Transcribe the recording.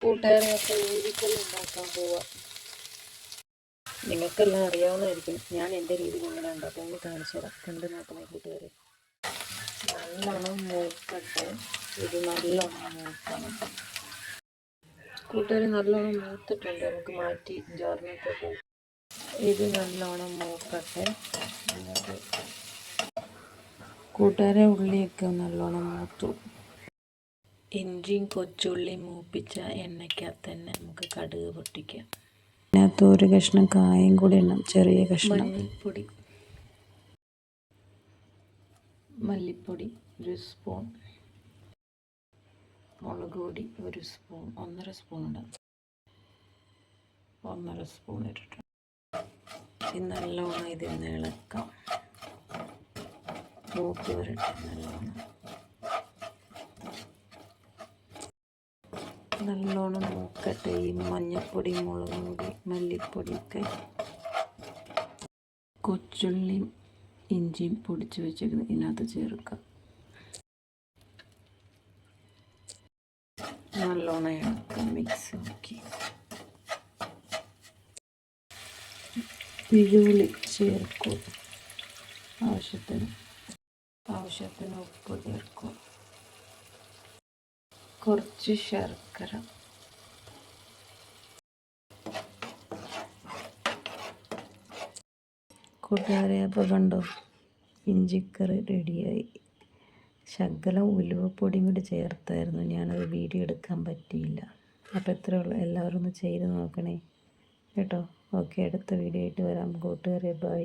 കൂട്ടുകാരെയൊക്കെ ഊരിക്കൽ ഉണ്ടാക്കാൻ പോവാം. നിങ്ങൾക്കെല്ലാം അറിയാവുന്നതായിരിക്കും. ഞാൻ എൻ്റെ രീതിയിൽ ഇങ്ങനെ ഉണ്ടാക്കുമെന്ന് കാണിച്ചു തരാം. കണ്ടു നോക്കണേ കൂട്ടുകാരെ. നല്ലോണം മൂക്കട്ടെ. ഇത് നല്ലോണം മൂക്കണം കൂട്ടുകാർ. നല്ലോണം മൂത്തിട്ടുണ്ട്. നമുക്ക് മാറ്റി ജാറിനൊക്കെ പോകും. ഇത് നല്ലോണം മൂക്കട്ടെ. എന്നിട്ട് കൂട്ടുകാരെ ഉള്ളിയൊക്കെ നല്ലോണം മൂത്തു. ഇഞ്ചിയും കൊച്ചുള്ളിയും മൂപ്പിച്ച എണ്ണയ്ക്കകത്ത് തന്നെ നമുക്ക് കടുക് പൊട്ടിക്കാം. അതിനകത്ത് ഒരു കഷ്ണം കായും കൂടി ഇടണം, ചെറിയ കഷ്ണം. മല്ലിപ്പൊടി 1 സ്പൂൺ, മുളക് പൊടി 1 സ്പൂൺ, 1.5 സ്പൂൺ ഇടാം. 1.5 സ്പൂൺ ഇട്ടിട്ട് നല്ലോണം ഇതിൽ ഇളക്കാം. മൂത്ത് വരട്ടെ. നല്ലോണം മൂക്കട്ടെ. ഈ മഞ്ഞൾപ്പൊടി, മുളക് പൊടി, മല്ലിപ്പൊടിയൊക്കെ. കൊച്ചുള്ളിയും ഇഞ്ചിയും പൊടിച്ച് വെച്ചേക്കുന്നത് ഇതിനകത്ത് ചേർക്കാം. നല്ലോണം ഇളക്കാം. മിക്സ് ആക്കി പിഴുപുളി ചേർക്കും. ആവശ്യത്തിന് ഉപ്പ് ചേർക്കും. കുറച്ച് ശർക്കര. കൂട്ടുകാരെ അപ്പോൾ കണ്ടോ, ഇഞ്ചിക്കറി റെഡിയായി. ശകലം ഉലുവപ്പൊടിയും കൂടി ചേർത്തായിരുന്നു. ഞാനത് വീഡിയോ എടുക്കാൻ പറ്റിയില്ല. അപ്പോൾ ഇത്രയേ ഉള്ളൂ. എല്ലാവരും ഒന്ന് ചെയ്ത് നോക്കണേ കേട്ടോ. ഓക്കെ, അടുത്ത വീഡിയോ ആയിട്ട് വരാം കൂട്ടുകാരെ. ബൈ.